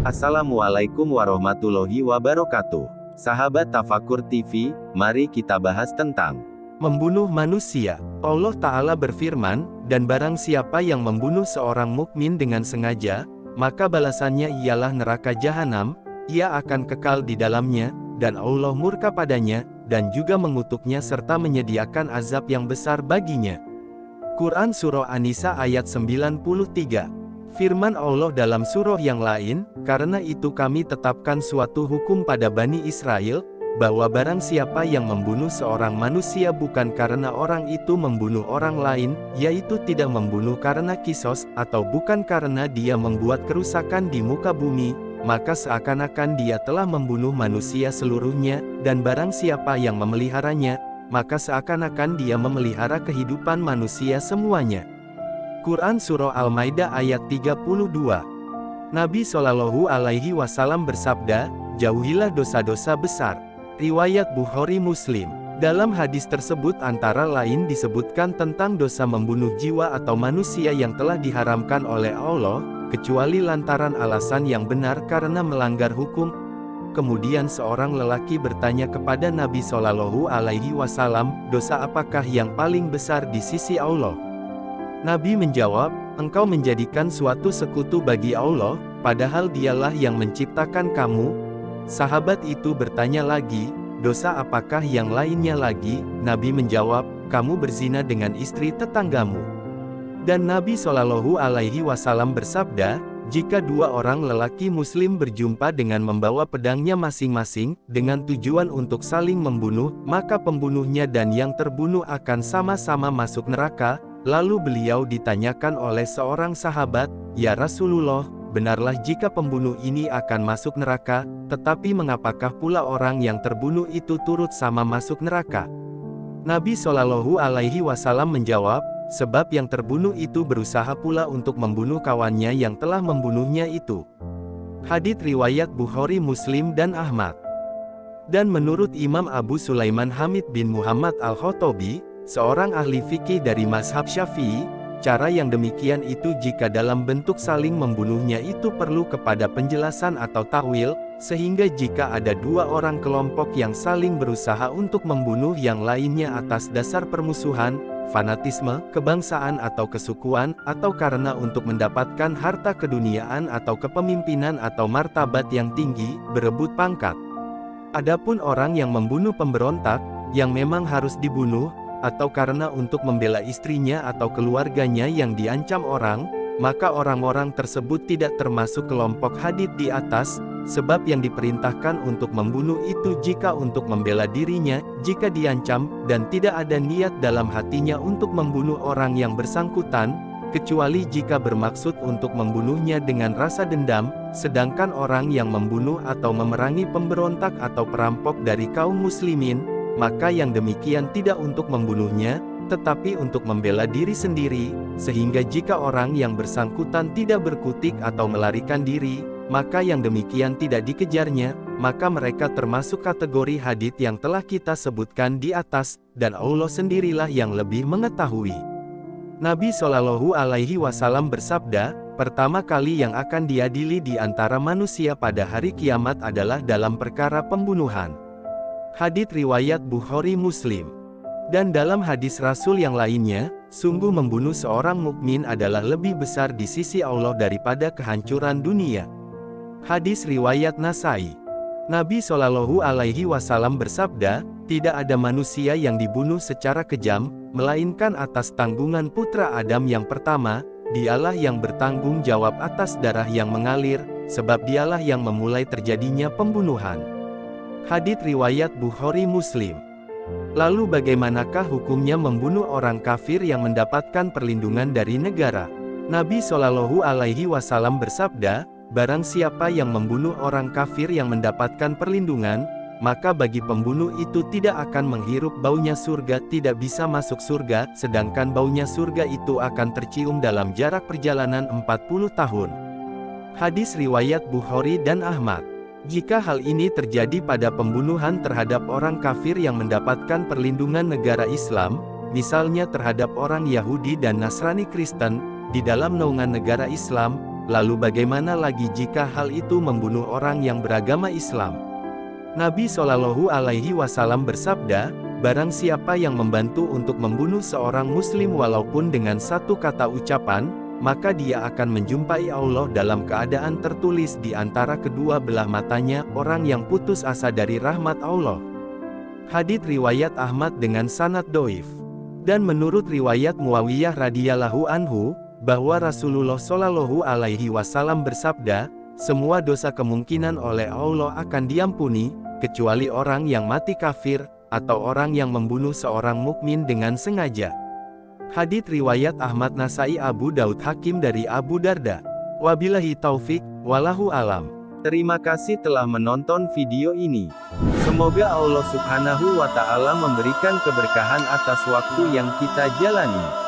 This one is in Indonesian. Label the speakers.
Speaker 1: Assalamualaikum warahmatullahi wabarakatuh. Sahabat Tafakur TV, mari kita bahas tentang membunuh manusia. Allah Ta'ala berfirman, dan barang siapa yang membunuh seorang mukmin dengan sengaja, maka balasannya ialah neraka jahanam, ia akan kekal di dalamnya, dan Allah murka padanya, dan juga mengutuknya serta menyediakan azab yang besar baginya. Quran Surah An-Nisa ayat 93. Firman Allah dalam surah yang lain, karena itu kami tetapkan suatu hukum pada Bani Israel, bahwa barang siapa yang membunuh seorang manusia bukan karena orang itu membunuh orang lain, yaitu tidak membunuh karena kisos, atau bukan karena dia membuat kerusakan di muka bumi, maka seakan-akan dia telah membunuh manusia seluruhnya, dan barang siapa yang memeliharanya, maka seakan-akan dia memelihara kehidupan manusia semuanya. Quran Surah Al-Maidah ayat 32. Nabi Shallallahu Alaihi Wasallam bersabda, jauhilah dosa-dosa besar. Riwayat Bukhari Muslim. Dalam hadis tersebut antara lain disebutkan tentang dosa membunuh jiwa atau manusia yang telah diharamkan oleh Allah, kecuali lantaran alasan yang benar karena melanggar hukum. Kemudian seorang lelaki bertanya kepada Nabi Shallallahu Alaihi Wasallam, dosa apakah yang paling besar di sisi Allah? Nabi menjawab, engkau menjadikan suatu sekutu bagi Allah, padahal dialah yang menciptakan kamu. Sahabat itu bertanya lagi, dosa apakah yang lainnya lagi? Nabi menjawab, kamu berzina dengan istri tetanggamu. Dan Nabi Shallallahu Alaihi Wasallam bersabda, jika dua orang lelaki muslim berjumpa dengan membawa pedangnya masing-masing, dengan tujuan untuk saling membunuh, maka pembunuhnya dan yang terbunuh akan sama-sama masuk neraka. Lalu beliau ditanyakan oleh seorang sahabat, ya Rasulullah, benarlah jika pembunuh ini akan masuk neraka, tetapi mengapakah pula orang yang terbunuh itu turut sama masuk neraka? Nabi Shallallahu Alaihi Wasallam menjawab, sebab yang terbunuh itu berusaha pula untuk membunuh kawannya yang telah membunuhnya itu. Hadits riwayat Bukhari Muslim dan Ahmad. Dan menurut Imam Abu Sulaiman Hamid bin Muhammad Al-Khotobi, seorang ahli fikih dari mazhab Syafi'i, cara yang demikian itu jika dalam bentuk saling membunuhnya itu perlu kepada penjelasan atau takwil, sehingga jika ada dua orang kelompok yang saling berusaha untuk membunuh yang lainnya atas dasar permusuhan, fanatisme, kebangsaan atau kesukuan, atau karena untuk mendapatkan harta keduniaan atau kepemimpinan atau martabat yang tinggi, berebut pangkat. Adapun orang yang membunuh pemberontak, yang memang harus dibunuh, atau karena untuk membela istrinya atau keluarganya yang diancam orang, maka orang-orang tersebut tidak termasuk kelompok hadits di atas, sebab yang diperintahkan untuk membunuh itu jika untuk membela dirinya, jika diancam, dan tidak ada niat dalam hatinya untuk membunuh orang yang bersangkutan, kecuali jika bermaksud untuk membunuhnya dengan rasa dendam, sedangkan orang yang membunuh atau memerangi pemberontak atau perampok dari kaum muslimin, maka yang demikian tidak untuk membunuhnya, tetapi untuk membela diri sendiri, sehingga jika orang yang bersangkutan tidak berkutik atau melarikan diri, maka yang demikian tidak dikejarnya, maka mereka termasuk kategori hadits yang telah kita sebutkan di atas, dan Allah sendirilah yang lebih mengetahui. Nabi Shallallahu Alaihi Wasallam bersabda, pertama kali yang akan diadili di antara manusia pada hari kiamat adalah dalam perkara pembunuhan. Hadits riwayat Bukhari Muslim. Dan dalam hadis Rasul yang lainnya, sungguh membunuh seorang mukmin adalah lebih besar di sisi Allah daripada kehancuran dunia. Hadis riwayat Nasai. Nabi Shallallahu Alaihi Wasallam bersabda, tidak ada manusia yang dibunuh secara kejam, melainkan atas tanggungan putra Adam yang pertama, dialah yang bertanggung jawab atas darah yang mengalir, sebab dialah yang memulai terjadinya pembunuhan. Hadits riwayat Bukhari Muslim. Lalu bagaimanakah hukumnya membunuh orang kafir yang mendapatkan perlindungan dari negara? Nabi Shallallahu Alaihi Wasallam bersabda, barang siapa yang membunuh orang kafir yang mendapatkan perlindungan, maka bagi pembunuh itu tidak akan menghirup baunya surga, tidak bisa masuk surga, sedangkan baunya surga itu akan tercium dalam jarak perjalanan 40 tahun. Hadis riwayat Bukhari dan Ahmad. Jika hal ini terjadi pada pembunuhan terhadap orang kafir yang mendapatkan perlindungan negara Islam, misalnya terhadap orang Yahudi dan Nasrani Kristen, di dalam naungan negara Islam, lalu bagaimana lagi jika hal itu membunuh orang yang beragama Islam? Nabi Shallallahu Alaihi Wasallam bersabda, barang siapa yang membantu untuk membunuh seorang muslim walaupun dengan satu kata ucapan, maka dia akan menjumpai Allah dalam keadaan tertulis di antara kedua belah matanya, orang yang putus asa dari rahmat Allah. Hadits riwayat Ahmad dengan sanad dhaif. Dan menurut riwayat Muawiyah radhiyallahu anhu, bahwa Rasulullah Shallallahu Alaihi Wasallam bersabda, semua dosa kemungkinan oleh Allah akan diampuni, kecuali orang yang mati kafir, atau orang yang membunuh seorang mukmin dengan sengaja. Hadits riwayat Ahmad, Nasai, Abu Daud, Hakim dari Abu Darda. Wabillahi taufik, wallahu alam. Terima kasih telah menonton video ini. Semoga Allah Subhanahu wa Ta'ala memberikan keberkahan atas waktu yang kita jalani.